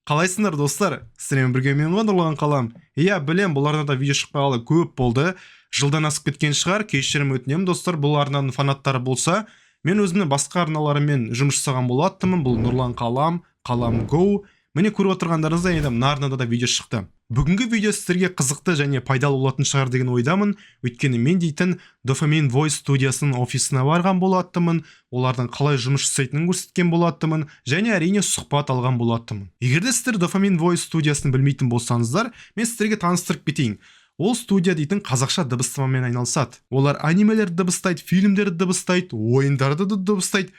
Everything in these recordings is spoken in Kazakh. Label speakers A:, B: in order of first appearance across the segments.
A: Қалайсыңдар достар? Сіздермен бірге мен Нұрлан қалам. Иә, білем, бұл арнада видео шықпағалы көп болды. Жылдан асып кеткен шығар, кешірім өтінемін достар. Бұл арнаның фанаттары болса, мен өзімнің басқа арналарымен жұмыс жасаған болатынмын. Бұл Нұрлан қалам, қалам Go. Міне көріп отырғандарыңыздай енді мына арнада да видео шықты. Бүгінгі видео сіздерге қызықты және пайдалы болатын шығар деген ойдамын. Өйткені мен дейтін Dopamine Voice студиясының офисына барған болатынмын. Олардың қалай жұмыс жасайтынын көрсеткен болатынмын және әрине сұхбат алған болатынмын. Егер де сіздер Dopamine Voice студиясын білмейтін болсаңыздар, мен сіздерге таныстырып кетейін. Ол студия дейтін қазақша дыбыстамамен айналысады. Олар анимелерді дыбыстайды, фильмдерді дыбыстайды, ойындарды дыбыстайды.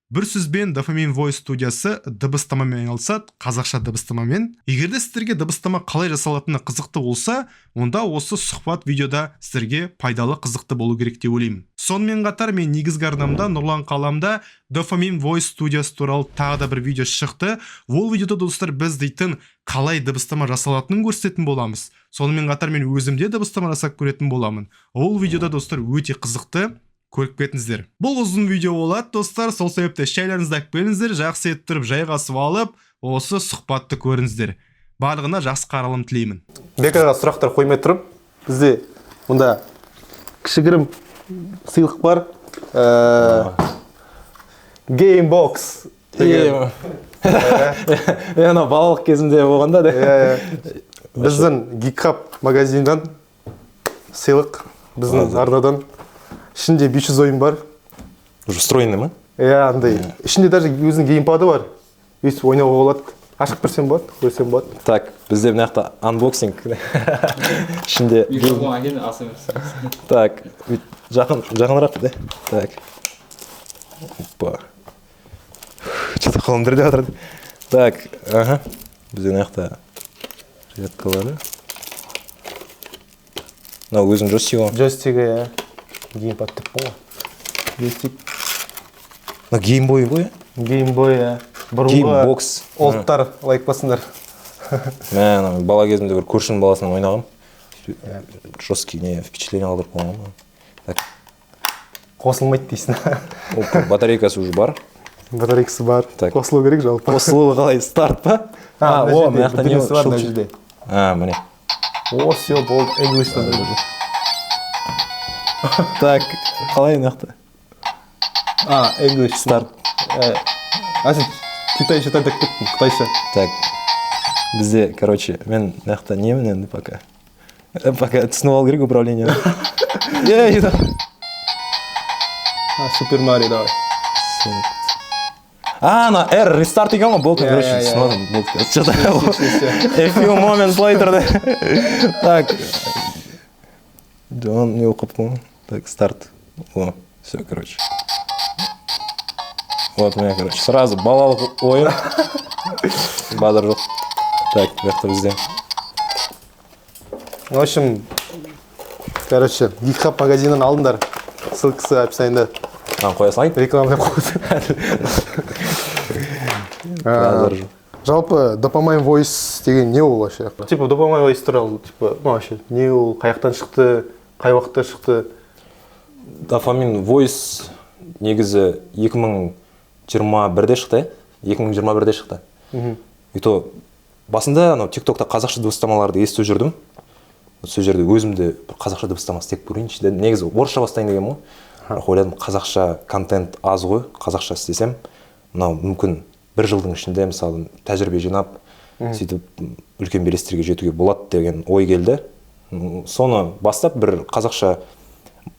A: Бір сөзбен Dopamine Voice студиясы дыбыстамамен айналысады, қазақша дыбыстамамен. Егер де сіздерге дыбыстама қалай жасалатыны қызықты болса, онда осы сұхбат видеода сіздерге пайдалы қызықты болу керек деп ойлаймын. Сонымен қатар мен негізгі арнамда Нұрлан қаламда Dopamine Voice студиясы туралы тағы да бір видео шықты. Ол видеода достар біз дейтін қалай дыбыстама жасалатынын көрсететін боламыз. Сонымен қатар мен өзімде дыбыстама жасап көретін боламын. Ол видеода достар өте қызықты. Көріп кетіңіздер. Бұл ұзын видео болады достар, сол себепті шайларыңызды алып келіңіздер, жақсы етіп тұрып жайғасып алып, осы сұхбатты көріңіздер. Барлығына жақсы қаралым тілеймін.
B: Бекаға сұрақтар қоймай тұрып, бізде мұнда кішігірім сыйлық бар. Gamebox.
C: Ана балалық кезімде болғанда да.
B: Біздің GeekHub магазиндан сыйлық, біздің арнадан. Ішінде 500 ойын бар.
C: Уже встроенный ма?
B: Андай. Ішінде даже өзінің геймпады бар. Өйстіп ойнауға болады. Ашып берсем болады, көрсем болады.
C: Так, бізде мына жақта анбоксинг. Ішінде Так, жақынырақ да. Так. Опа. Что-то қолым дірде жатыр. Так, ага. Бізде мына жақта редкалары. Мынау өзің джойстигі.
B: Джойстигі, геймпад деп қой. Джойстик.
C: Геймбой ғой?
B: Геймбой,
C: Геймбокс.
B: Олдтар лайк басыңдар.
C: Мен бала кезімде бір көршінің баласынан ойнағым. Жесткий впечатление қалдырып қойған. Так.
B: Қосылмайды дейсің.
C: Батарейкасы уже бар.
B: Батарейкасы бар. Қосылу керек жалпы.
C: Қосылуы қалай? Старт па? О, мына жақта не
B: бар мына жерде.
C: Міне.
B: О, все, болды. English'тан да.
C: Так, қалай мына жақта?
B: English.
C: Старт.
B: Сен китайша тәлтек кеттің, қытайша.
C: Так, бізде, короче, мен мына жақта немен енді пока. Пока түсініп алу керек управление.
B: Супер Марио, давай.
C: Ана R рестарт екен ғой, болды, короче, түсініп болды. Что-то a few moments later, да. Так. Он не оқып қойған. Так, старт. О, все, короче. Вот у меня, короче, сразу балалық ойын. Бадыр жоқ. Так, бұяқта бізде.
B: В общем, короче, GeekHub магазиннен алдыңдар. Ссылкасы описаниеда.
C: Қоя салайын?
B: Реклама деп қойды. Жалпы Dopamine Voice деген не ол вообще? Типа Dopamine Voice туралы, типа, вообще, не ол, қаяқтан шықты, қай уақытта шықты?
C: Dopamine Voice негізі 2021-де шықты, 2021-де шықты. И то басында TikTok'та қазақша дыбыстамаларды естіп жүрдім. Сол жерде өзімді қазақша дыбыстама істеп көрейінші. Негізі орысша бастайын деген ғой. Ойладым, қазақша контент аз ғой, қазақша істесем, мынау мүмкін бір жылдың ішінде мысалы тәжірибе жинап, сөйтіп үлкен белестерге жетуге болады деген ой келді. Соны бастап бір қазақша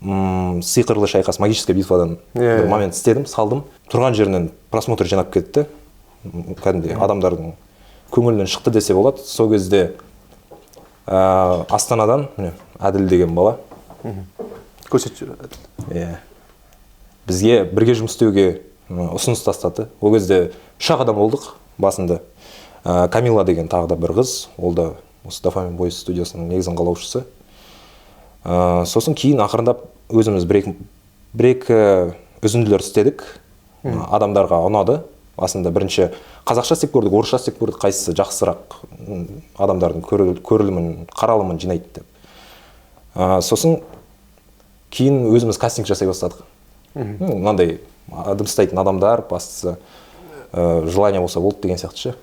C: сиқырлы шайқас, магическая битвадан бір момент істедім, салдым. Тұрған жерінен просмотр жинап кетті. Кәдімгідей адамдардың көңілінен шықты десе болады. Сол кезде Астанадан Әділ деген бала
B: көрсетіп жүр.
C: Бізге бірге жұмыс істеуге ұсыныс тастады. Ол кезде 3 адам болдық басында. Камила деген тағы да бір қыз, ол да осы Dopamine Voice студиясының негізін қалаушысы. Сосын кейін ақырындап өзіміз бір-екі үзінділер істедік. Адамдарға ұнады. Басында бірінші қазақша істеп көрдік, орысша істеп көрдік, қайсысы жақсырақ адамдардың көрілімін, қаралымын жинайды деп. Сосын кейін өзіміз кастинг жасай бастадық. Мынандай дыбыстайтын адамдар, бастысы желание болса болды деген сияқты ше.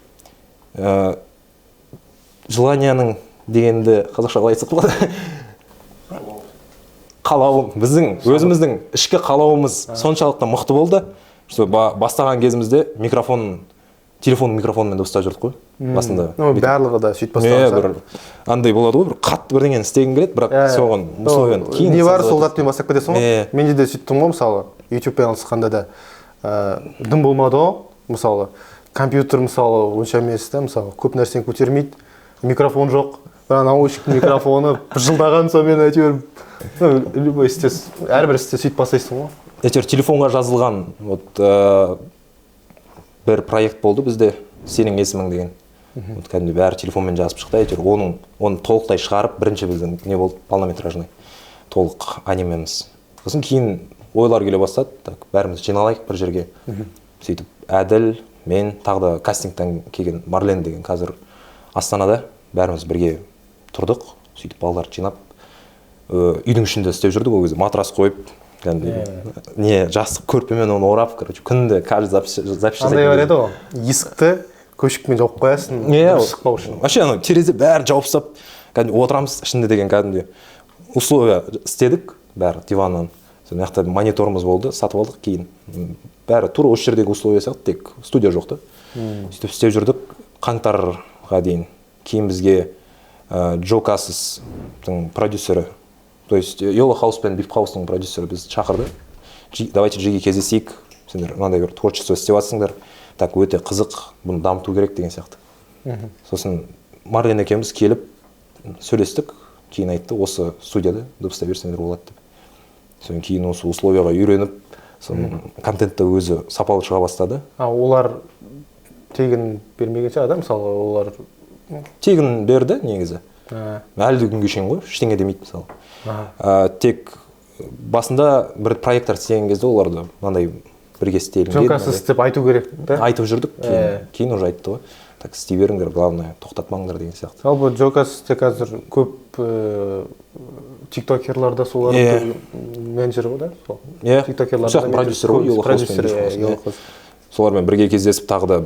C: желанияның дегенді қазақша қалай айтсақ болады? Қалауым, біздің өзіміздің ішкі қалауымыз соншалықты мықты болды, что бастаған кезімізде телефон микрофонмен ұстап жүрдік қой басында.
B: Барлығы да сөйтіп бастаған.
C: Андай болады ғой, бір қатты бірдеңені істегің келеді, бірақ соған условияны кейін
B: не бар сол затпен бастап кетесің ғой. Менде де сөйттім ғой, мысалы YouTube-пен алысқанда да дым болмады ғой, мысалы компьютер мысалы онша емес та, мысалы көп нәрсені көтермейді, микрофон жоқ, наушник микрофоны жылдаған сонымен әйтеуір любой істес, әрбір істе сөйтіп бастайсың ғой.
C: Әйтеуір телефонға жазылған бір проект болды бізде, сенің есімің деген. Кәдімгі бәрі телефонмен жазып шықты, әйтеуір оны толықтай шығарып, бірінші біздің не болды, полнометражный толық анимеміз. Сосын кейін ойлар келе бастады, бәріміз жиналайық бір жерге. Сөйтіп Әділ, мен, тағы да кастингтан келген Марлен деген қазір Астанада бәріміз бірге тұрдық, сөйтіп балаларды жинап, үйдің ішінде істеп жүрдік, ол кезде матрас қойып, не жастық көрпемен оны орап, күнде каждый запись жасайды.
B: Андай бар еді ғой, есікті көшікпен жауып қоясың, шықпау үшін.
C: Вообще терезе бәрі жауып тастап, отырамыз ішінде деген кәдімгі условия істедік, бәрі диваннан. Сол жақта мониторымыз болды, сатып алдық кейін. Бәрі тура осы жердегі условия сияқты, тек студия жоқты. Сөйтіп істеп жүрдік қаңтарға дейін. Кейін бізге Джо Кассистің продюсері, то есть Yellow House пен Bip House'ның продюсері біз шақырды. Давайте жеге кездесейік, сендер мынандай бір творчество істеп жатсыңдар, так өте қызық, бұны дамыту керек деген сияқты. Сосын Марлен екеуміз келіп сөйлестік, кейін айтты, осы студияда дыбыстай берсеңдер болады деп. Сосын кейін осы условияға үйреніп, контентті өзі сапалы шыға бастады.
B: Олар тегін бермегенше адам, мысалы олар
C: тегін берді негізі. Әлі күнге шейін ғой, ештеңе демейді мысалы. Тек басында бір проекттар істеген кезде оларды мынандай бірге істелінген.
B: Жоқасыз деп айту керек.
C: Айтып жүрдік, кейін уже айтты ғой. Так істей беріңдер, главное тоқтатмаңдар деген сияқты.
B: Жалпы Джокасте қазір көп тиктокерларда солар менеджері ғой да?
C: Тиктокерларда продюсері. Солармен бірге кездесіп тағы да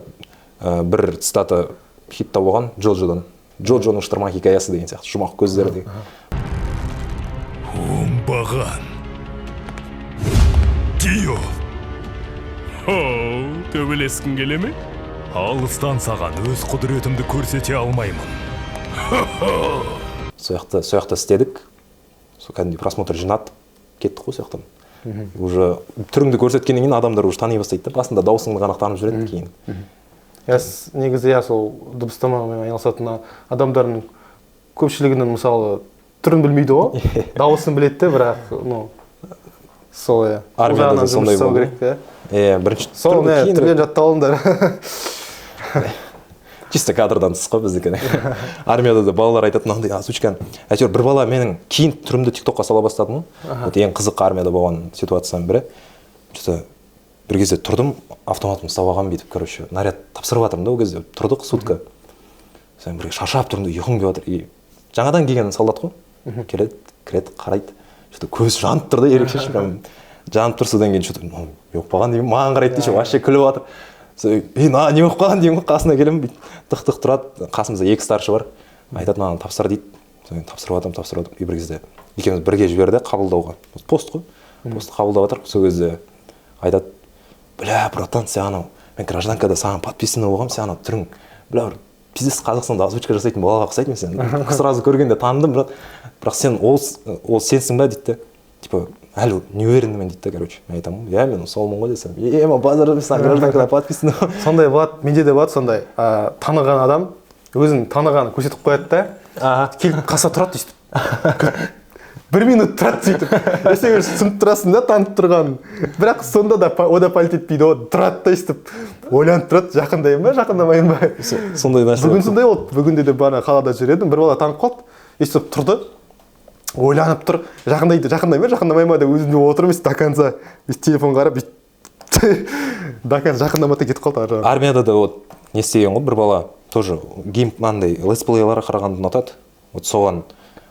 C: бір цитата хитта болған Джоджодан. Джоджоның шытырма хикаясы деген сияқты, жұмақ көздері деген.
D: Оңбаған. Тио. Төбелескің келе ме? Алыстан саған өз құдіретімді көрсете алмаймын.
C: Сол жақта істедік. Сол кәдімгі просмотр жинатып кеттік қой сол жақтан. Уже түріңді көрсеткеннен кейін адамдар уже тани бастайды. Басында даусыңды ғана танып жүреді кейін.
B: Негізі сол дыбыстамамен айналысатын адамдардың көпшілігінің мысалы түрін білмейді ғой, дауысын біледі, бірақ сол
C: армияда сондай болды. Бірінші
B: түрден жаттап алыңдар.
C: Чисто кадрдан тыс қой біздікі. Армияда да балалар айтатын андай озвучканы. Әйтеуір бір бала менің кейін түрімді тиктокқа сала бастадым. Ең қызық армияда болған ситуацияның бірі. Бір кезде тұрдым, автоматым ұстап алған бүйтіп, наряд тапсырып жатырмын да, ол кезде тұрдық сутка. Sen бір шаршап тұрмын, ұйқым келіп жатыр. Жаңадан келген солдат қой. Келеді, кіреді, қарайды. Көз жанып тұрды, ерекше жанып тұр, содан кейін не болып қалған деймін, маған қарайды дейші, вообще күліп жатыр. Не болып қалған деймін, қасына келемін, тық-тық тұрады, қасымызда екі старшы бар. Айтады, маған тапсыр дейді. Тапсырып жатырмын. Бір кезде екеуміз бірге жіберді қабылдауға. Пост қой. Пост қабылдап жатыр. Сол кезде айтады, бля, братан, сен мен гражданкада саған подписан болғам, сен түрің, бля, пиздец Қазақстанда озвучка жасайтын балаға ұқсайтын сен. Сразу көргенде таныдым, бірақ сен ол сенсің ба дейді. Типа, әлі не уверенмін дейді, короче. Мен айтамын, мен солмын ғой десем. Базар саған гражданкада подписан.
B: Сондай болады, менде де болады сондай. Таныған адам өзін танығанын көрсетіп қояды да, келіп қаса тұрады дейді. 1 минут тұрады сөйтіп. Сен сынып тұрасың да, танып тұрғанын. Бірақ сонда да ода пальт етпейді, о тұрады да өйстіп. Ойланып тұрады, жақындайын ба, жақындамайын ба.
C: Сондай нәрсе.
B: Бүгін сондай болды. Бүгінде де бана қалада жүредім, бір бала танып қалды. Өйстіп тұрды. Ойланып тұр, жақындайын ба, жақындамайын ба деп өзімде отырмын, до конца телефон қарап, до конца жақындамады кетіп қалды.
C: Армияда да не істеген ғой, бір бала тоже геймплей летсплейларға қарағанды ұнатады. Соған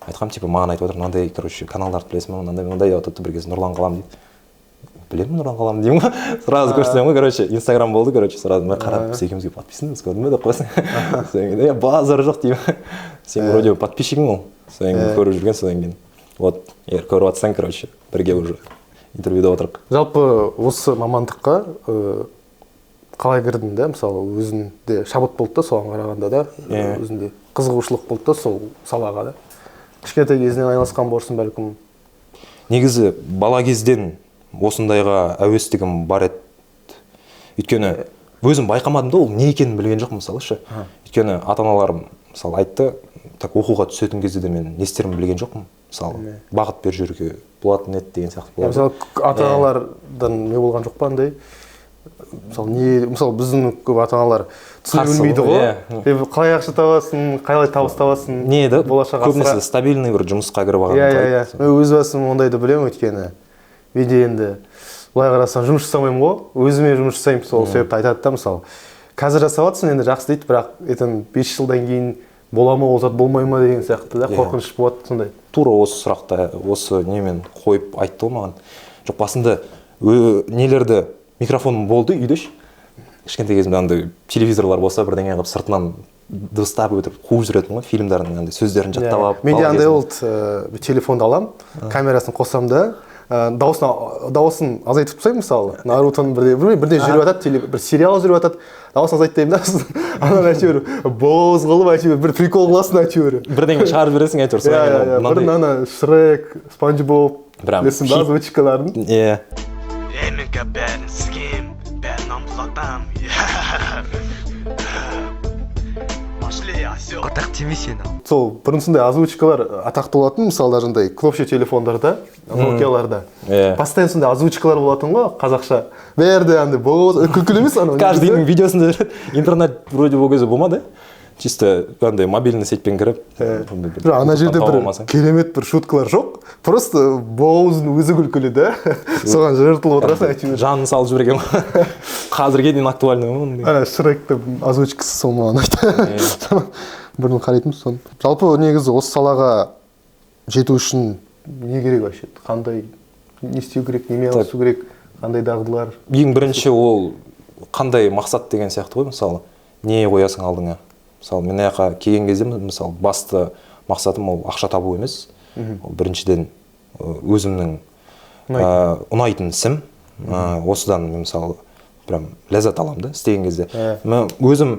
C: айтқам, типа, маған айтып отыр, мынандай, короче, каналдарды білесің бе, мынандай деп отыр, бір кез Нұрлан Қалам дейді. білемін нұран қалам деймін ғой сразу көрсетемін ғой короче инстаграм болды короче сразу мен қарап біз екеумізге подписанбыз көрдің бе деп қоясың содан кейін базар жоқ деймін сен вроде подписчигің ғой содан кейін көріп жүрген содан кейін вот егер көріп жатсаң короче бірге уже интервьюда отырық
B: жалпы осы мамандыққа қалай кірдің да мысалы өзіңде шабыт болды да соған қарағанда да өзіңде қызығушылық болды да сол салаға да кішкентай кезінен айналысқан боларсың бәлкім
C: негізі бала кезден осындайға әуестігім бар еді өйткені өзім байқамадым да ол не екенін білген жоқпын мысалы ше өйткені ата аналарым мысалы айтты так оқуға түсетін кезде де мен не істерімді білген жоқпын мысалы бағыт беріп жүруге болатын еді деген сияқты болады
B: мысалы ата аналардан не болған жоқ па андай мысалы біздің көп ата аналар түсіне білмейді ғой қалай ақша табасың қалай табыс табасың
C: не еді
B: болашақ
C: көбінесе стабильный бір жұмысқа кіріп алған
B: мен өз басым ондайды білемін өйткені менде енді былай қарасам жұмыс жасамаймын ғой өзіме жұмыс жасаймын сол себепті айтады да мысалы қазір жасап жатрсың енді жақсы дейді бірақ ертең 5 жылдан кейін бола ма ол зат болмай ма деген сияқты да қорқыныш болады сондай
C: тура осы сұрақты осы немен қойып айтты ғой маған жоқ басында нелерді микрофоным болды үйде ше кішкентай кезімде андай телевизорлар болса бірдеңе қылып сыртынан дыбыстап өтіп қуып жүретінмін ғой фильмдердің андай сөздерін жаттап алып
B: менде андай болды телефонды аламын камерасын қосамын да дауысын азайтып тастаймын мысалы нарутоның бірде жүріп жатады бір сериал жүріп жатады дауысын азайтпаймын да ананы әйтеуір боз қылып әйтеуір бір прикол қыласың әйтеуір
C: бірдеңе шығарып бересің әйтеуір
B: бір ана шрек спанч боб білесің ба озвучкаларын
E: мен бәрін сізгем бәрін ампулатам атақ тиме сені
B: сол бұрынсындай озвучкалар атақты болатын мысалы даже кнопочный телефондарда нокияларда постоянно сондай озвучкалар болатын ғой қазақша бәрі андай күлкілі емес анау
C: каждый видеосында интернет вроде ол кезде болмады чисто андай мобильный сетьпен кіріп
B: ана жерде бір керемет бір шуткалар жоқ просто боуздың өзі күлкілі да соған жыртылып отырасың әйтеуір
C: жанын салып жіберген ғой қазірге дейін актуальный ғой
B: ана шректі озвучкасы сол маған айтты бұрын қарайтынбыз соны жалпы негізі осы салаға жету үшін не керек вообще қандай не істеу керек немен айналысу керек қандай дағдылар
C: ең бірінші ол қандай мақсат деген сияқты ғой мысалы не қоясың алдыңа мысалы мен аяққа келген кезде мысалы басты мақсатым ол ақша табу емес ол біріншіден өзімнің ұнайтын ісім осыдан мен мысалы прям ләззат аламын да істеген кезде мен өзім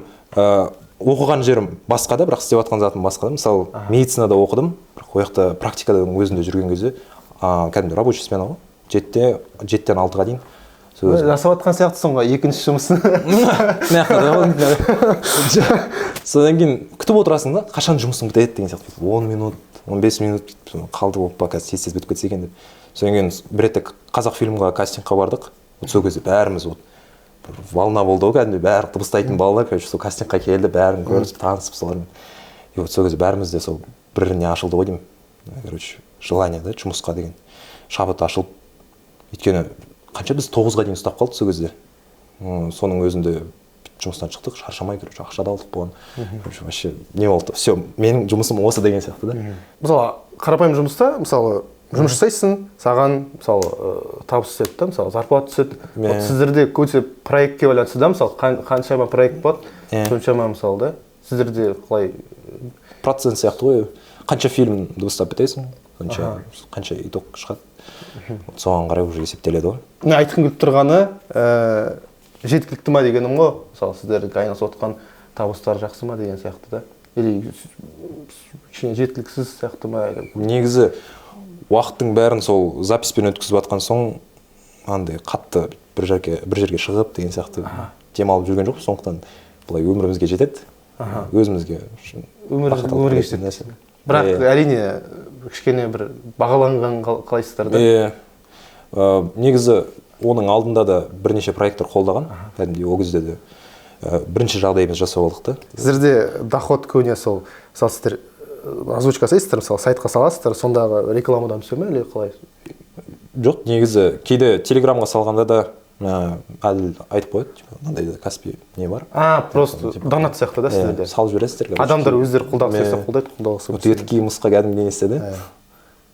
C: оқыған жерім басқа да бірақ істеп жатқан затым басқа да мысалы медицинада оқыдым бірақ ол жақта практиканың өзінде жүрген кезде кәдімгі рабочий смена ғой жетіден алтыға дейін
B: жасап жатқан сияқтысың ғой екінші жұмысын
C: содан кейін күтіп отырасың да қашан жұмысың бітеді деген сияқты 10 минут 15 минут қалды болып па қазір тез бітіп кетсе екен деп содан кейін бір рет қазақ фильмға кастингқа бардық сол кезде бәріміз волна болды ғой кәдімгідей бәрі дыбыстайтын балалар короче сол кастингқа келді бәрін көрісіп танысып солармен и вот сол кезде бәріміз де сол біріне ашылды ғой деймін короче желание да жұмысқа деген шабыт ашылып өйткені қанша біз 9-ға дейін ұстап қалдық сол кезде соның өзінде жұмыстан шықтық шаршамай короче ақша да алдық болған короче вообще не болды все менің жұмысым осы деген сияқты да
B: мысалы қарапайым жұмыста мысалы жұмыс жасайсың саған мысалы табыс түседі да мысалы зарплата түседі сіздерде көбінесе проектке байланысты да мысалы қаншама проект болады соншама мысалы да сіздерде қалай
C: процент сияқты ғой қанша фильм дыбыстап бітесің қанша итог шығады соған қарай уже есептеледі ғой
B: айтқым келіп тұрғаны жеткілікті ма дегенім ғой мысалы сіздерге айналысып отқан табыстар жақсы ма деген сияқты да или кішкене жеткіліксіз сияқты ма
C: негізі уақыттың бәрін сол записпен өткізіп жатқан соң андай қатты бір жерге шығып деген сияқты демалып жүрген жоқпыз сондықтан былай өмірімізге жетеді өзімізге
B: өмірге жетеді бірақ әрине кішкене бір бағаланған қалайсыздар да
C: негізі оның алдында да бірнеше проекттер қолдаған кәдімгідей ол кезде де бірінші жағдайымыз жасап алдық та
B: сіздерде доход көбіне сол мысалы сіздер озвучка жасайсыздар мысалы сайтқа саласыздар сондағы рекламадан түсе ме или қалай
C: жоқ негізі кейде телеграмға салғанда да әділ айтып қояды мынандай каспи не бар
B: просто донат сияқты да сіздерде
C: салып жібересіздер
B: адамдар өздері қолдағысы келсе қолдайды қолдағысы
C: келсе өтірік мысқа кәдімгі не істеді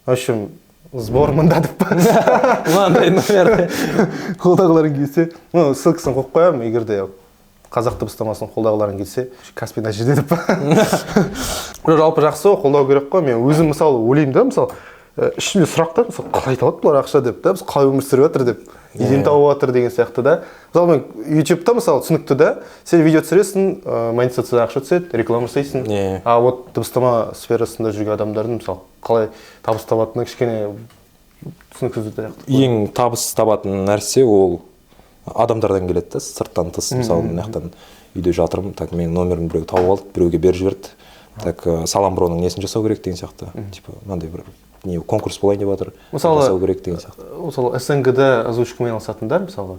B: в общем сбор мында деп па
C: мынандай номер
B: қолдағыларың келсе ссылкасын қойып қоямын егер де қазақ дыбыстамасын қолдағыларың келсе Каспий мына жерде деп па жалпы жақсы ғой қолдау керек қой мен өзім мысалы ойлаймын да мысалы ішімде сұрақтар мысалы қалай табады бұлар ақша деп та біз қалай өмір сүріп жатыр деп неден тауып жатыр деген сияқты да мысалы мен ютубта мысалы түсінікті да сен видео түсіресің монетизациядан ақша түседі реклама жасайсың а вот дыбыстама сферасында жүрген адамдардың мысалы қалай табыс табатыны кішкене түсініксіз
C: ең табыс табатын нәрсе ол адамдардан келеді да сырттан тыс мысалы мына жақтан үйде жатырмын так менің номерімді біреу тауып алды біреуге беріп жіберді так салам броның несін жасау керек деген сияқты типа мынандай бір не конкурс болайын деп жатыр
B: мысалы
C: жасау керек деген сияқты
B: мысалы СНГ-да озвучкамен айналысатындар мысалы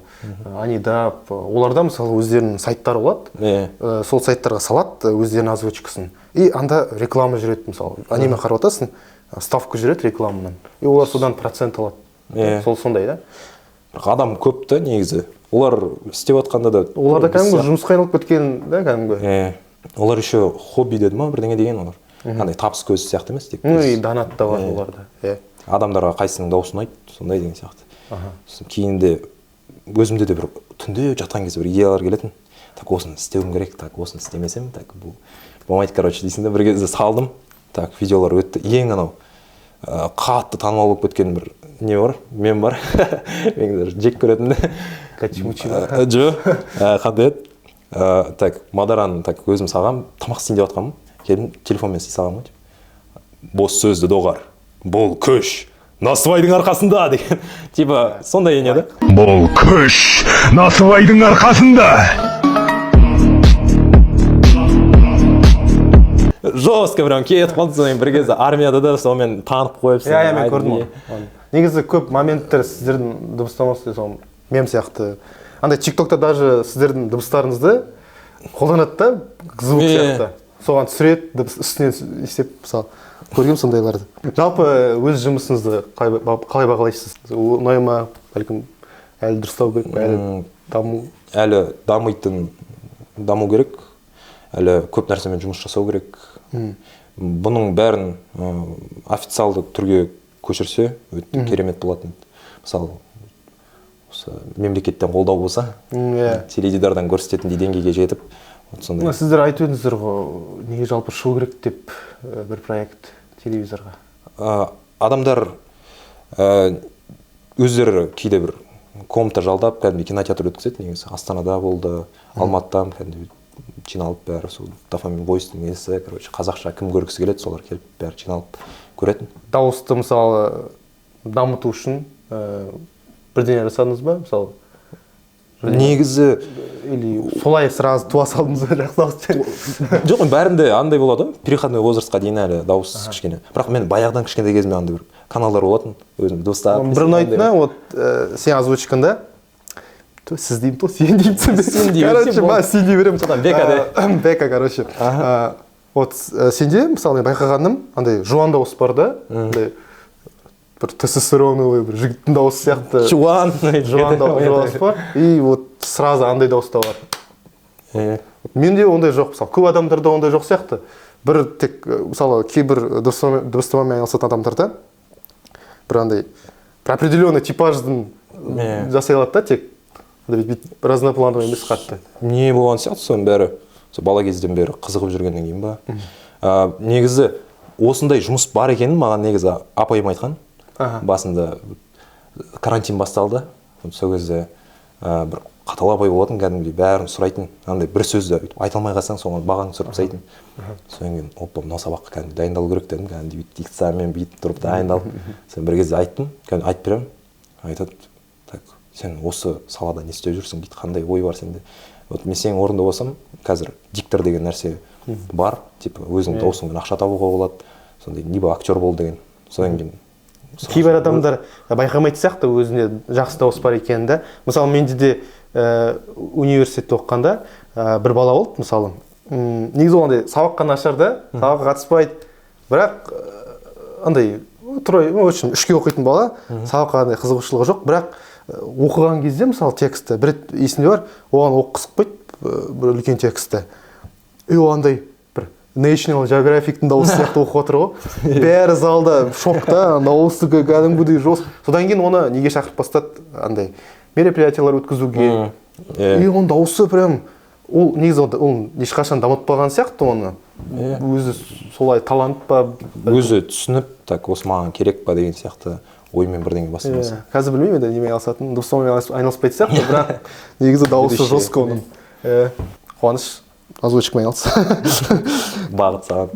B: Анидап оларда мысалы өздерінің сайттары болады сол сайттарға салады өздерінің озвучкасын и анда реклама жүреді мысалы аниме қарап жатасың ставка жүреді рекламадан и олар содан процент алады сол сондай да
C: адам көп та негізі олар істеп жатқанда да
B: оларда кәдімгі жұмысқа айналып кеткен да кәдімгі
C: олар еще хобби деді ма бірдеңе деген олар андай табыс көзі сияқты емес тек
B: и донат та бар оларда
C: адамдарға қайсының дауысы ұнайды сондай деген сияқты кейін де өзімде де бір түнде жатқан кезде бір идеялар келетін так осыны істеуім керек так осыны істемесем так бұл болмайды короче дейсің да бір кезде салдым так видеолар өтті ең анау қатты танымал болып кеткен бір не бар мем бар мен даже жек көретінмін жоқ қандай еді так Мадараны так өзім салғам тамақ істейін деп жатқанмын келдім телефонмен істей салғам ғой бос сөзді доғар бұл күш насыбайдың арқасында деген типа сондай не да
D: бұл күш насыбайдың арқасында
C: жестко прям кетіп қалды сонымен бір кезде армияда да сонымен танып қойыпсың
B: мен көрдім оны негізі көп моменттер сіздердің дыбыстамасы сол мем сияқты андай тиктокта даже сіздердің дыбыстарыңызды қолданады да звук сияқты соған түсіреді үстінен істеп мысалы көргенмін сондайларды жалпы өз жұмысыңызды қалай бағалайсыз ұнай ма бәлкім әлі дұрыстау керек па әлі даму керек әлі көп нәрсемен жұмыс жасау керек бұның бәрін официалды түрге көшірсе өте керемет болатын мысалы осы мемлекеттен қолдау болса теледидардан көрсететіндей деңгейге жетіп сондай сіздер айтып едіңіздер ғой неге жалпы шығу керек деп бір проект телевизорға
C: адамдар өздері кейде бір комната жалдап кәдімгі кинотеатр өткізеді негізі астанада болды алматыда кәдімгі жиналып бәрі сол дофамин бойстың несі короче қазақша кім көргісі келеді солар келіп бәрі жиналып көретін
B: дауысты мысалы дамыту үшін бірдеңе жасадыңыз ба мысалы
C: негізі
B: или солай сразу туа салдыңыз ба жақсы дауыс
C: жоқ бәрінде андай болады ғой переходной возрастқа дейін әлі дауыс кішкене бірақ мен баяғыдан кішкентай кезімде андай бір каналдар болатын өзім дыбыстап
B: бір ұнайтыны вот сен озвучкаңда сіз деймін то сен деймін короче сен дей беремін бека короче вот сенде мысалы мен байқағаным андай жуан дауыс бар да андай бір тестостероновый бір жігіттің дауысы сияқты
C: жуан
B: дауыс бар и вот сразу андай дауыс та бар менде ондай жоқ мысалы көп адамдарда ондай жоқ сияқты бір тек мысалы кейбір дыбыстамамен айналысатын адамдарда бір андай бір определенный типаждың жасай алады да тек разноплановый емес қатты
C: не болған сияқты соның бәрі сол бала кезден бері қызығып жүргеннен кейін ба негізі осындай жұмыс бар екенін маған негізі апайым айтқан басында карантин басталды сол кезде бір қатал апай болатын кәдімгідей бәрін сұрайтын андай бір сөзді айта алмай қалсаң соған бағаң түсіріп тастайтын содан кейін опа мынау сабаққа кәдімгі дайындалу керек дедім кәдімгідей дикциямен бүйтіп тұрып дайындалып сосын бір кезде айттым кәдімгі айтып беремін айтады так сен осы салада не істеп жүрсің дейді қандай ой бар сенде вот мен сенің орнында болсам қазір диктор деген нәрсе бар типа өзіңнің даусыңмен ақша табуға болады сондай либо актер бол деген содан кейін
B: кейбір адамдар байқамайтын сияқты өзінде жақсы дауыс бар екенін да мысалы менде де университетте оқығанда бір бала болды мысалы негізі ол андай сабаққа нашар да сабаққа қатыспайды бірақ андай очень үшке оқитын бала сабаққа андай қызығушылығы жоқ бірақ оқыған кезде мысалы текстті бір рет есімде бар оған оқығысы келмейді бір үлкен текстті и ол андай бір National Geographic'тің дауысы сияқты оқып отыр ғой. Бәрі залда шокта, дауысы кәдімгідей жос. Содан кейін оны неге шақырып бастады, андай мероприятиялар өткізуге. И оның дауысы прям, ол негізі ол ешқашан дамытпаған сияқты оны. Өзі солай талант па,
C: өзі түсініп, так осы маған керек па деген сияқты оймен бірдеңе бастамаса.
B: Қазір білмеймін енді немен айналысатынын, дыбыстаумен айналыспайтын сияқты, бірақ негізі дауысы жестко оның. Қуаныш озвучкамен айналысты.
C: Бағыт саған.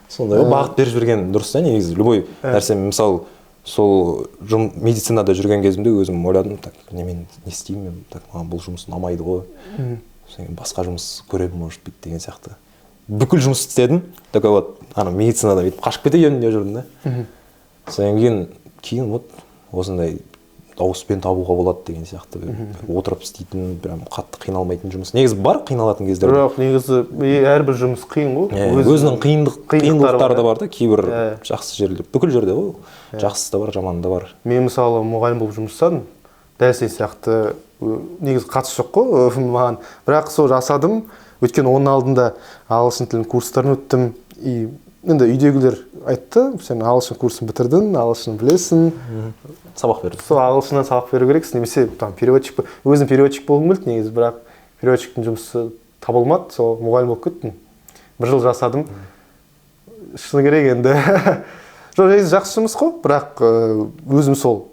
C: Сондай бағыт беріп жүрген дұрыс та негізі. Любой нәрсе, мысалы, сол медицинада жүрген кезімде өзім ойладым, так, мен не істеймін, так, маған бұл жұмыс ұнамайды ғой. Басқа жұмыс көремін, может быть, деген сияқты. Бүкіл жұмыс істедім, такой вот, медицинада бүйтіп қашып кетейін деп жүрдім да. Содан кейін вот осындай дауыспен табуға болады деген сияқты отырып істейтін, прям қатты қиналмайтын жұмыс. Негізі бар қиналатын кездер.
B: Бірақ негізі әрбір жұмыс қиын ғой.
C: Өзінің қиындықтары да бар да, кейбір жақсы жерлер. Бүкіл жерде ғой, жақсысы да бар, жаманы да бар.
B: Мен мысалы мұғалім болып жұмыс жасадым. Дәл сен сияқты негізі қатысы жоқ қой маған. Бірақ сол жасадым. Өйткені оның алдында ағылшын тілін курстарын өттім. Енді үйдегілер айтты, сен ағылшын курсын бітірдің, ағылшын білесің.
C: Сабақ берді.
B: Сол ағылшыннан сабақ беру керексің, немесе переводчик. Өзім переводчик болғым келді негізі, бірақ переводчиктің жұмысы табылмады, сол мұғалім болып кеттім. 1 жыл жасадым. Шыны керек енді. Жоқ, жақсы жұмыс қой, бірақ өзім сол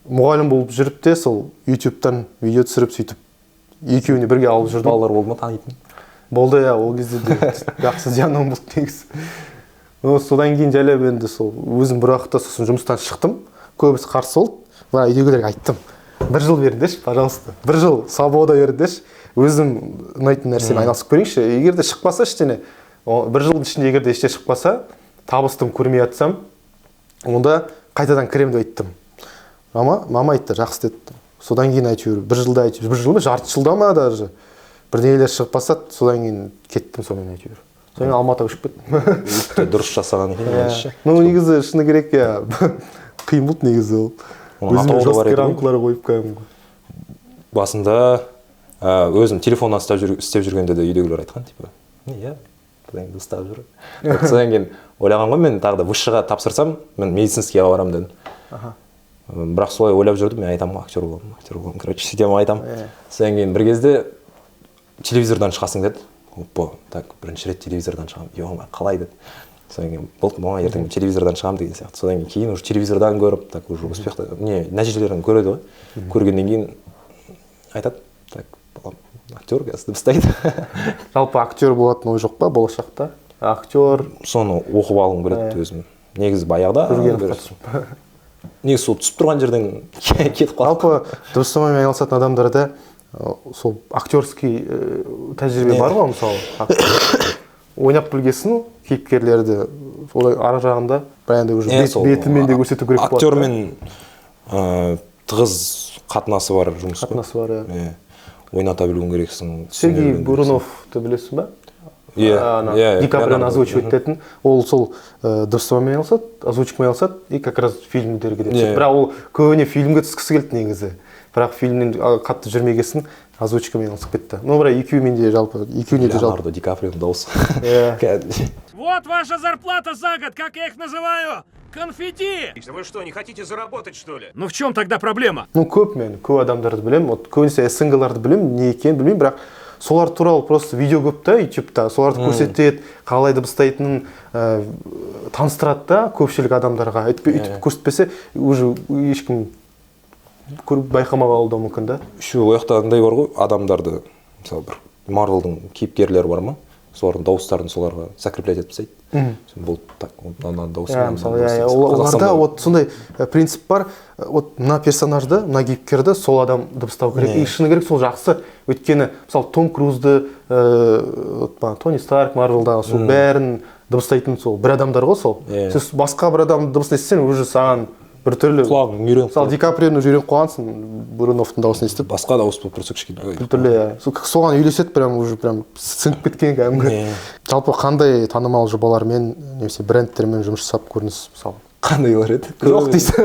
B: мұғалім болып жүріп те, сол YouTube-тан видео түсіріп сөйтіп екеуіне бірге алып жүрдім.
C: Балалар болды ма танитын?
B: Болды, ол кезде де жақсы зияным болды негізі. Содан кейін жайлап енді сол өзім бір уақытта сосын жұмыстан шықтым. Көбісі қарсы болды. Бірақ үйдегілерге айттым. 1 жыл беріңдерші, пожалуйста. 1 жыл свобода беріңдерші. Өзім ұнайтын нәрсемен айналысып көрейінші. Егер де шықпаса ештеңе, 1 жылдың ішінде егер де ештеңе шықпаса, табыстым көрмей жатсам, онда қайтадан кіремін деп айттым. Мама айтты, жақсы деді. Содан кейін әйтеуір 1 жылда әйтеуір 1 жыл ма, жарты жылда ма даже бірдеңелер шығып содан кейін кеттім сонымен әйтеуір. Содан Алматыға ұшып кеттім.
C: Дұрыс жасаған екен.
B: Негізі шыны керек қиын болды негізі ол. Өзіме жесткий рамкалар қойып кәдімгі.
C: Басында өзім телефоннан істеп жүргенде де үйдегілер айтқан, типа, иә, бірдеңді ұстап жүр. Содан кейін ойлаған ғой, мен тағы да высшыға тапсырсам, мен медицинскийға барамын дедім. Бірақ солай ойлап жүрдім, мен айтамын, актер боламын, короче, сөйтемін айтамын. Содан кейін бір кезде телевизордан шығасың деді. Опа, так, бірінші рет телевизордан шығамын. Ё-ма, қалай деді. Содан кейін болды, маған ертең телевизордан шығамын деген сияқты. Содан кейін уже телевизордан көріп, так уже успехты, нәтижелерін көреді ғой. Көргеннен кейін айтады, так, балам, актер қазір дыбыстайды.
B: Жалпы актер болатын ой жоқ па болашақта? Актер.
C: Соны оқып алғым келеді өзім. Негізі баяғыда. Негізі сол түсіп тұрған жерден кетіп қалды.
B: Жалпы дыбыстамамен айналысатын адамдарда сол актерский тәжірибе бар ғой, мысалы. Ойнап білгесін кейіпкерлерді, солай ара жағында баянда уже бетімен де көрсету керек болады.
C: Актермен тығыз қатынасы бар жұмыс.
B: Қатынасы бар,
C: иә. Ойната білуің керексің.
B: Сергей Бурунов-ты білесің ба?
C: Ди
B: Каприоны озвучивать ететін. Ол сол дыбыстамамен айналысады, озвучкамен айналысады, и как раз фильмдерге де. Бірақ ол көбіне фильмге түскісі келді негізі. Бірақ фильмнен қатты жүрмегесін озвучкамен айналысып кетті. Ну, бірақ екеуімен де жалпы, екеуіне де жалпы.
C: Леонардо Ди Каприоның дауысы.
F: Вот ваша зарплата за год, как я их называю. Конфетти!
G: Вы что, не хотите заработать, что ли?
F: Ну в чем тогда проблема?
B: Ну, көп адамдарды білем, көбінесе СНГ-ларды білем, не екенін білмеймін, бірақ солар туралы просто видео көп та YouTube-та, соларды көрсетеді, қалай дыбыстайтынын таныстырады да көпшілік адамдарға. Өйтіп көрсетпесе, уже ешкім көріп байқамап алуы мүмкін да.
C: Еще ояқта андай бар ғой, адамдарды, мысалы бір Marvel-дың кейіпкерлері бар ма? Солардың дауыстарын соларға закреплять етіп тастайды. Болды так, онdan дауысын.
B: Оларда вот сондай принцип бар. Вот мына персонажды, мына кейіпкерді сол адам дыбыстау керек. И шыны керек сол жақсы. Өйткені, мысалы, Том Крузды, Тони Старк, Марвелдағы сол бәрін дыбыстайтын сол бір адамдар ғой сол. Сіз басқа бір адамды дыбысын естісең, уже саған бір түрлі.
C: Құлағың үйреніп.
B: Мысалы, Ди Каприоны үйреніп қойғансың, Буруновтың дауысын естіп.
C: Басқа дауыс болып тұрса кішкене.
B: Бір түрлі, соған үйлеседі, прям уже прям сіңіп кеткен кәдімгі. Жалпы қандай танымал жобалармен, немесе брендтермен жұмыс жасап көрдіңіз, мысалы?
C: Қандайлар еді?
B: Жоқ дейсің.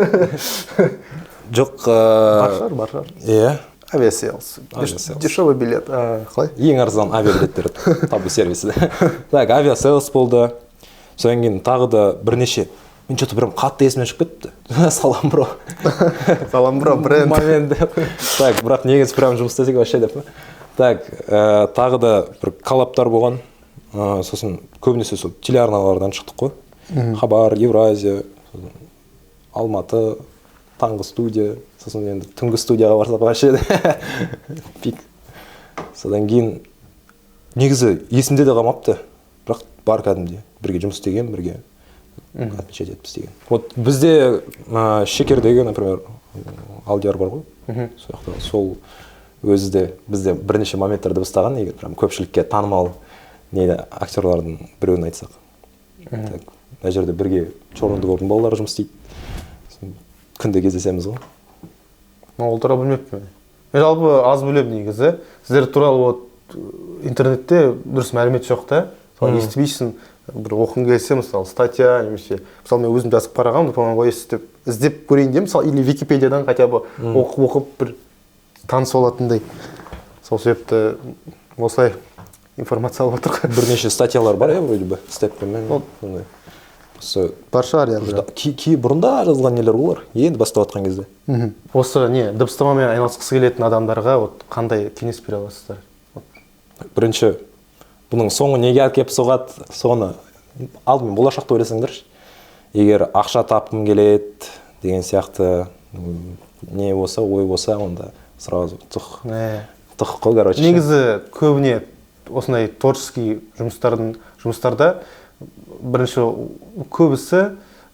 C: Жоқ,
B: бар шығар.
C: иә,
B: Авиаселс.
C: Авиаселс.
B: Дешевый билет. Қалай?
C: Ең арзан авиабилеттер табу сервисі. Так, авиаселс болды. Содан кейін тағы да бірнеше, мен что-то прям қатты есімнен шығып кетіпті. Салам бро.
B: Салам бро, бренд.
C: Момент. Так, бірақ негізі прям жұмыс істесек вообще деп. Так, тағы да бір коллабтар болған. Сосын көбінесе сол телеарналардан шықтық қой. Хабар, Евразия, Алматы, таңғы студия, сосын енді түнгі студияға барсақ вообще пик. Содан кейін негізі есімде де қалмапты, бірақ бар кәдімде. Бірге жұмыс істеген, бірге отмечать етіп істеген. Вот бізде Шекердегі, например, Алдияр бар ғой. Сол жақта сол өзі де бізде бірнеше моменттер дыбыстаған, егер прям көпшілікке танымал актерлардың біреуін айтсақ. Так, мына жерде бірге Чорындығылдың балалары жұмыс істейді. Күнде кездесеміз ғой.
B: Ол туралы білмеппін. Мен жалпы аз білемін негізі. Сіздер туралы интернетте дұрыс мәлімет жоқ та. Мысалы естімейсің, бір оқығың келсе, мысалы статья немесе, мысалы мен өзім жазып қарағам, по-моему, іздеп көрейін деймін, мысалы или Википедиядан хотя бы оқып бір таныс болатындай. Сол себепті осылай информация алып отырмын.
C: Бірнеше статьялар бар, вроде бы, степпенмен.
B: Бар шығар енді.
C: Бұрында жазылған нелер олар, енді бастап жатқан кезде.
B: Осы дыбыстамамен айналысқысы келетін адамдарға қандай кеңес бере аласыздар?
C: Бірінші, бұның соңы неге әкеп соғады, соны алдымен болашақты ойласаңдаршы. Егер ақша тапқым келеді деген сияқты не болса, ой болса, онда сразу тұқ қой, короче.
B: Негізі көбіне осындай творческий жұмыстарда бірінші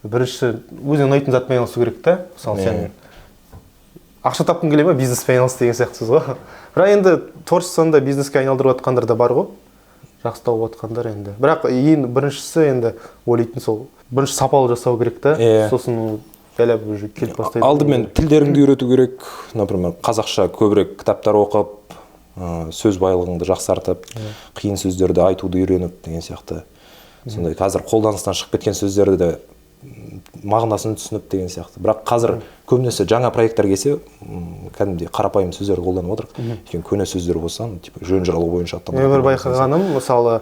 B: өзіне ұнайтын затпен айналысу керек та. Мысалы сен ақша тапқың келе ме, бизнеспен айналыс деген сияқты сөз ғой. Бірақ енді творчествоны бизнеске айналдырып жатқандар да бар ғой. Жақсы тауып жатқандар енді. Бірақ ең біріншісі енді ойлайтын сол. Бірінші сапалы жасау керек та. Сосын жайлап уже келіп бастайды.
C: Алдымен тілдеріңді үйрету керек. Например, қазақша көбірек кітаптар оқып, сөз байлығыңды жақсартып, қиын сөздерді айтуды үйреніп деген сияқты. Сондай қазір қолданыстан шығып кеткен сөздерді де мағынасын түсініп деген сияқты. Бірақ қазір көбінесе жаңа проекттер келсе, кәдімгідей қарапайым сөздерді қолданып отырық. Өйткені көне сөздер болса, типа жөн жоралғы бойынша аттанады.
B: Мен бір байқағаным, мысалы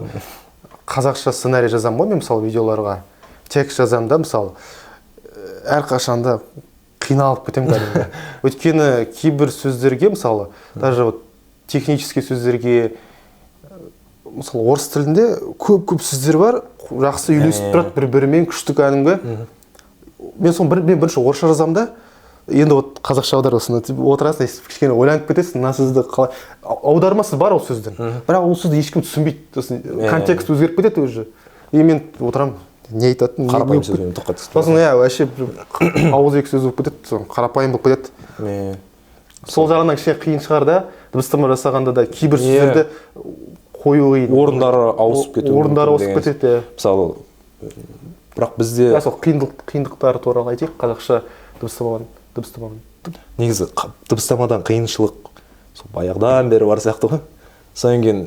B: қазақша сценарий жазамын ғой, мен мысалы видеоларға текст жазамын да, мысалы әрқашанда қиналып кетемін кәдімгі. Өйткені кейбір сөздерге, мысалы даже технический сөздерге, мысалы орыс тілінде көп сөздер бар, жақсы үйлесіп тұрады бір-бірімен, күшті кәдімгі. Мен соны бірінші орысша жазамын да, енді қазақша аударасың, отырасың, кішкене ойланып кетесің, мына сөзді қалай аудармасы бар ол сөздің. Бірақ ол сөзді ешкім түсінбейді, контекст өзгеріп кетеді уже. И мен отырамын, не айтатын,
C: қарапайым сөзбен тоқтатып.
B: сосын вообще ауыз екі сөз болып кетеді, қарапайым болып кетеді. Сол жағынан кішкене қиын шығар да, дыбыстама жасағанда да кейбір сөздерді қою қиын.
C: Орындары ауысып
B: кетеді.
C: Мысалы, бірақ бізде
B: сол қиындықтары туралы айтайық, қазақша дыбыстамадан.
C: Негізі дыбыстамадан қиыншылық сол баяғыдан бері бар сияқты ғой. Содан кейін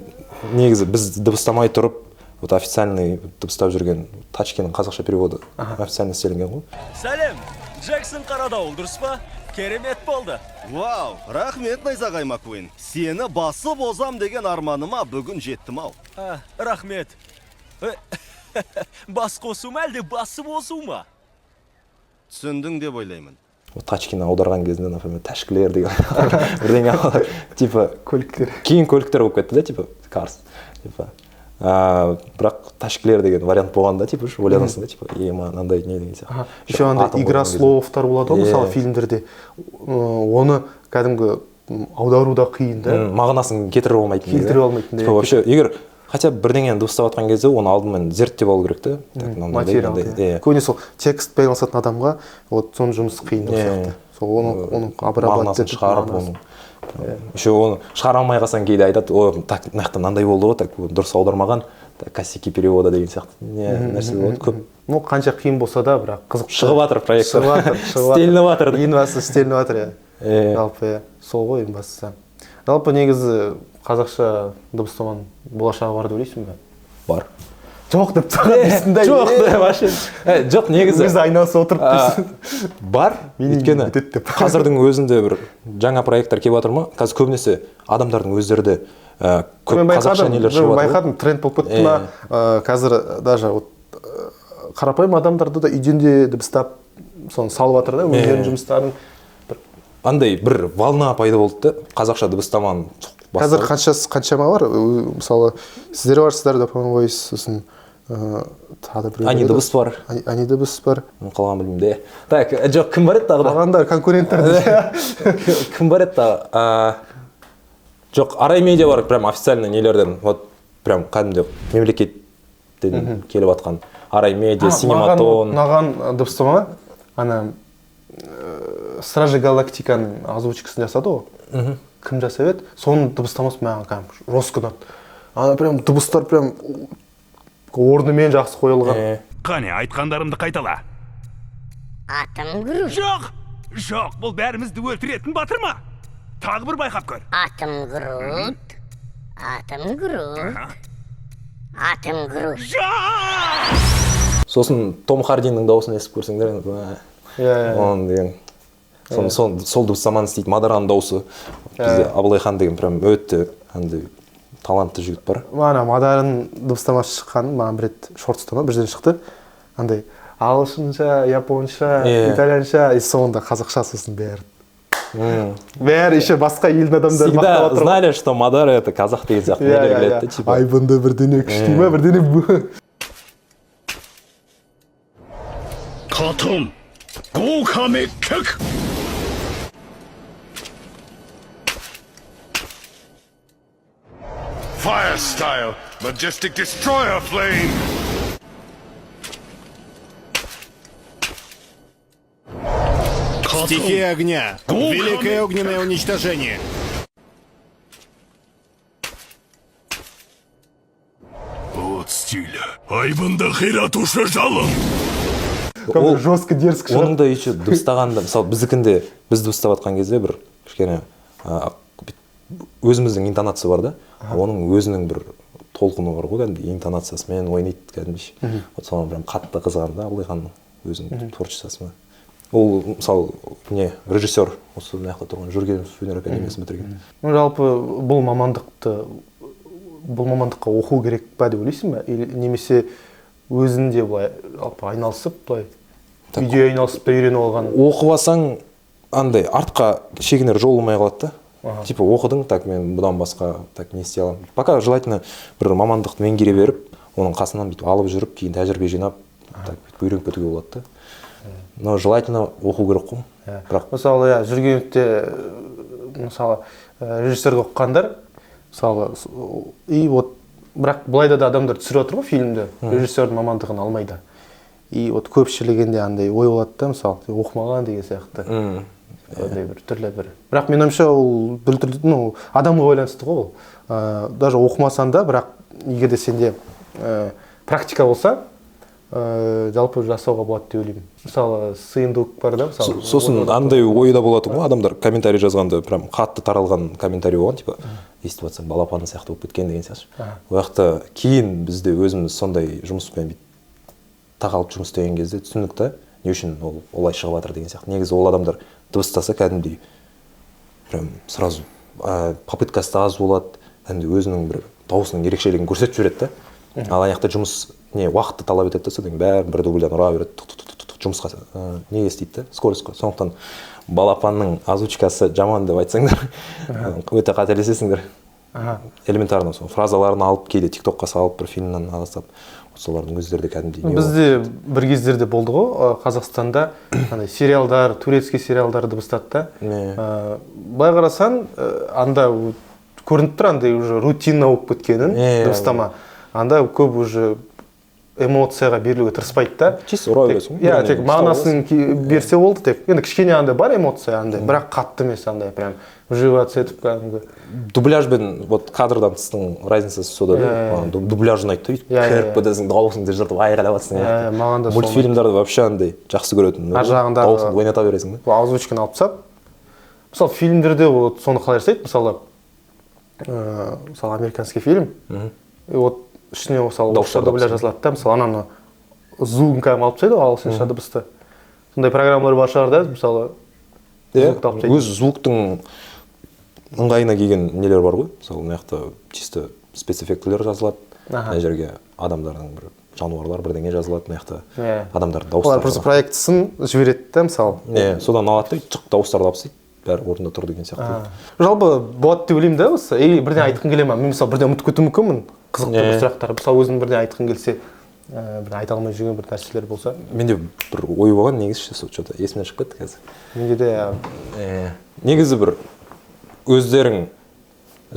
C: негізі біз дыбыстамай тұрып, официальный дыбыстап жүрген Тачкинің қазақша переводы официально істелінген ғой.
H: Сәлем, Джексон Қарадауыл, дұрыс па? Керемет болды.
I: Вау, рахмет Найзағай Маккуин. Сені басып озам деген арманыма бүгін жеттім ау.
H: Рахмет. Бас қосу ма әлде басып озу ма?
I: Түсіндің деп ойлаймын.
C: Тачкины аударған кезінде, например, тәшкілер деген бірдеңе алады. Типа кейін көліктер болып кетті да, типа Карс. Бірақ тәшкілер деген вариант болғанда, типа ойланасың да, типа мынандай не деген сияқты.
B: Еще андай игра словтар болады ғой, мысалы фильмдерде. Оны кәдімгі аудару да қиын да.
C: Мағынасын кетіріп алмайтын. Вообще, егер хотя бірдеңені дыбыстап жатқан кезде, оны алдымен зерттеп алу керек та.
B: Материалды. Көне сол текстпен айналысатын адамға соның жұмысы қиын сияқты. Сол оның
C: мағынасын шығарып оны. Еще оны шығара алмай қалсаң кейде айтады, так, мынаяқта мынандай болды ғой, так дұрыс аудармаған, косяки перевода деген сияқты нәрсе болады көп.
B: Ну, қанша қиын болса да, бірақ қызық.
C: Шығып жатыр проект. Стелініп жатыр.
B: Ең бастысы стелініп жатыр, жалпы сол ғой ең бастысы. Жалпы негізі қазақша дыбыстаманың болашағы бар деп ойлайсың ба?
C: Бар.
B: жоқ деп тұрған дейсің да.
C: жоқ вообще жоқ негізі
B: өзі айналысып отырып дейсің.
C: бар өйткені қазірдің өзінде бір жаңа проекттер келіп жатыр ма қазір көбінесе адамдардың өздері де көп қазақша нелер шығып жатыр.
B: Байқадым, тренд болып кетті ма қазір даже қарапайым адамдарды да үйден де дыбыстап соны салып жатыр да өздерінің жұмыстарын.
C: Андай бір волна пайда болды да қазақша дыбыстаманың.
B: Қазір қаншама бар, мысалы сіздер барсыздар да Dopamin Voice, сосын тағы біреу.
C: Ани дыбыс бар.
B: Ани дыбыс бар.
C: Қалған білмеймін де. Так, жоқ, кім бар еді тағы да?
B: Қалғандар конкуренттер.
C: Кім бар еді тағы? Жоқ, Арай медиа бар, прям официально нелерден, вот прям кәдімгі мемлекеттен келіп жатқан. Арай медиа, Синематон.
B: Маған дыбыстама, ана Стражи Галактиканың озвучкасын жасады ғой. Кім жасап еді? Соның дыбыстамасы маған кәдімгі жестко ұнады. Ана прям дыбыстар прям орнымен жақсы қойылған.
D: Қане, айтқандарымды қайтала.
J: Атым Грут.
D: Жоқ, бұл бәрімізді өлтіретін батыр ма? Тағы бір байқап көр.
J: Атым Грут. Атым Грут. Атым Грут.
C: Сосын Том Хардиннің дауысын естіп көрсеңдер. Оның деген. Сол дыбыстаманы істейді, Мадараның дауысы. Бізде Абылайхан деген прям өтті талантты жігіт бар.
B: Мана Мадараның дыбыстамасы шыққан, маған бір рет шортстама бірден шықты. Андай ағылшынша, японша, итальянша, и соңында қазақша сосын бәрі. Бәрі еще басқа елдің адамдары мақтап отыр.
C: Всегда знали, что Мадара это казах деген сияқты нелер келеді, типа.
B: Ай, бұнда бірдеңе күшті ма, бірдеңе.
D: Қатым, гоукаме кек. Fire style, majestic destroyer flame.
I: Стихия огня. Великое огненное уничтожение.
D: Вот стиль. Айбында қиратушы жалын.
B: Жестко, дерзко шығар.
C: Оның да еще дыбыстағанда, мысалы біздікінде біз дыбыстап жатқан кезде бір кішкене өзіміздің интонация бар да, оның өзінің бір толқыны бар ғой, кәдімгі интонациясымен ойнайды кәдімгі. Вот соған прям қатты қызығамын да Абылайханның өзінің творчествосына. Ол мысалы не режиссер осы мына жақта тұрған Жүргенов өнер академиясын бітірген.
B: Жалпы бұл мамандыққа оқу керек па деп ойлайсың ба? Немесе өзінде былай айналысып, былай үйде айналысып та үйреніп алған?
C: Оқып алсаң андай артқа шегінер жол болмай қалады да. Типа оқыдың, так мен бұдан басқа так не істей аламын. Пока желательно бір мамандықты меңгере беріп, оның қасынан бүйтіп алып жүріп, кейін тәжірибе жинап, так үйреніп кетуге болады да. Но желательно оқу керек қой. Бірақ
B: мысалы, Жүргеновте мысалы режиссерге оқығандар, мысалы и вот бірақ былайда да адамдар түсіріп отыр ғой фильмді, режиссердің мамандығын алмайды. И вот көпшілігінде андай ой болады да, мысалы, оқымаған деген сияқты. Ондай бір түрлі бір. Бірақ мен ойымша ол адамға байланысты ғой ол. Даже оқымасан да, бірақ егер де сенде практика болса, жалпы жасауға болады деп ойлаймын. Мысалы, сыйындық бар да, мысалы.
C: Сосын андай ойда болады ғой, адамдар комментарий жазғанда прям қатты таралған комментарий болған, типа естіп жатсаң балапаны сияқты болып кеткен деген сияқты. Ол жақта кейін бізде өзіміз сондай жұмыспен тағалып жұмыс істеген кезде түсіндік та, не үшін ол олай шығып жатыр деген сияқты. Негізі ол адамдар дыбыстаса кәдімгідей прям сразу попыткасы аз болады, кәдімгідей өзінің бір дауысының ерекшелігін көрсетіп жібереді да. Ал аяқта жұмыс не уақытты талап етеді да, содан бәрі бір дубльдан ұра береді, жұмысқа не істейді да, скоростьқа. Сондықтан балапанның озвучкасы жаман деп айтсаңдар, өте қателесесіңдер. Элементарно сол фразаларын алып кейде тиктокқа салып бір фильмнен аластап, солардың өздері де кәдімгідей.
B: Бізде бір кездерде болды ғой, Қазақстанда сериалдар, турецкий сериалдар дыбыстады да. Былай қарасаң, анда көрініп тұр, андай уже рутина болып кеткенін дыбыстама. Анда көп уже эмоцияға берілуге тырыспайды да.
C: Чисто ұра бересің.
B: Иә, тек мағынасын берсе болды тек. Енді кішкене андай бар эмоция, андай, бірақ қатты емес, андай прям вживаться етіп кәдімгі.
C: Дубляжбен вот кадрдан тыстың разницасы сода да. Дубляжын айтты, кіріп бітесің, дауысыңды жыртып айғайлап жатсың. Мультфильмдарды вообще андай жақсы көретін. Дауысыңды ойната бересің.
B: Озвучканы алып тастап. Мысалы, фильмдерде соны қалай жасайды? Мысалы, американский фильм. Вот ішіне мысалы
C: Дауыстарды
B: дыбыстарды бля жазылады да, мысалы ананы звугын кәдімгі алып тастайды ғой ағылшынша дыбысты. Сондай программалар бар шығар да, мысалы звукты алып тастайды.
C: өз звуктың ыңғайына келген нелер бар ғой. Мысалы мына жақта чисто спецэффектілер жазылады. Мына жерге адамдардың бір жануарлар бірдеңе жазылады, мына жақта адамдар дауыстар.
B: Олар просто проектісін жібереді да, мысалы.
C: Содан алады да, чық дауыстарды алып тастайды. Бәрі орнында тұр деген сияқты.
B: Жалпы болады деп ойлаймын да осы. Бірден айтқың келе ма? Мен мысалы бірден ұмытып кетуім мүмкінмін. Қызықты бір сұрақтар. Мысалы өзің бірден айтқың келсе, бір айта алмай жүрген бір нәрселер болса.
C: Менде бір ой болған негізі что-то есімнен шығып кетті қазір.
B: Менде де
C: негізі бір өздерің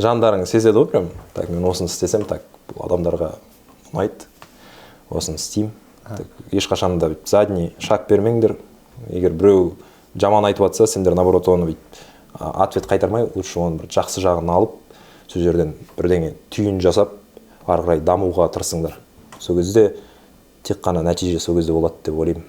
C: жандарың сезеді ғой прям. Так, мен осыны істесем, так, бұл адамдарға ұнайды. Осыны істеймін. Ешқашан да задний шаг бермеңдер. Егер біреу жаман айтып жатса, сендер наоборот оны ответ қайтармай, лучше оны бір жақсы жағын алып, сол жерден бірдеңе түйін жасап, ары қарай дамуға тырысыңдар. Сол кезде тек қана нәтиже сол кезде болады деп ойлаймын.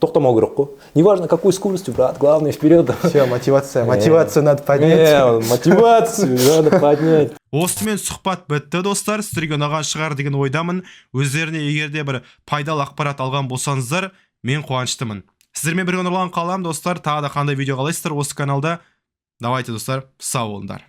C: Тоқтамау керек қой. Неважно, какой скоростью, брат, главное вперед.
B: Все, мотивацию надо поднять.
C: Мотивацию надо поднять.
A: Осымен сұхбат бітті, достар. Сіздерге ұнаған шығар деген ойдамын. Өздеріне егерде бір пайдалы ақпарат алған болсаңыздар, мен қуаныштымын. Сіздермен бірге нұрлан қалам, достар. Тағы да қандай видео қалайсыздар осы каналда. Давайте, достар, сау болыңдар.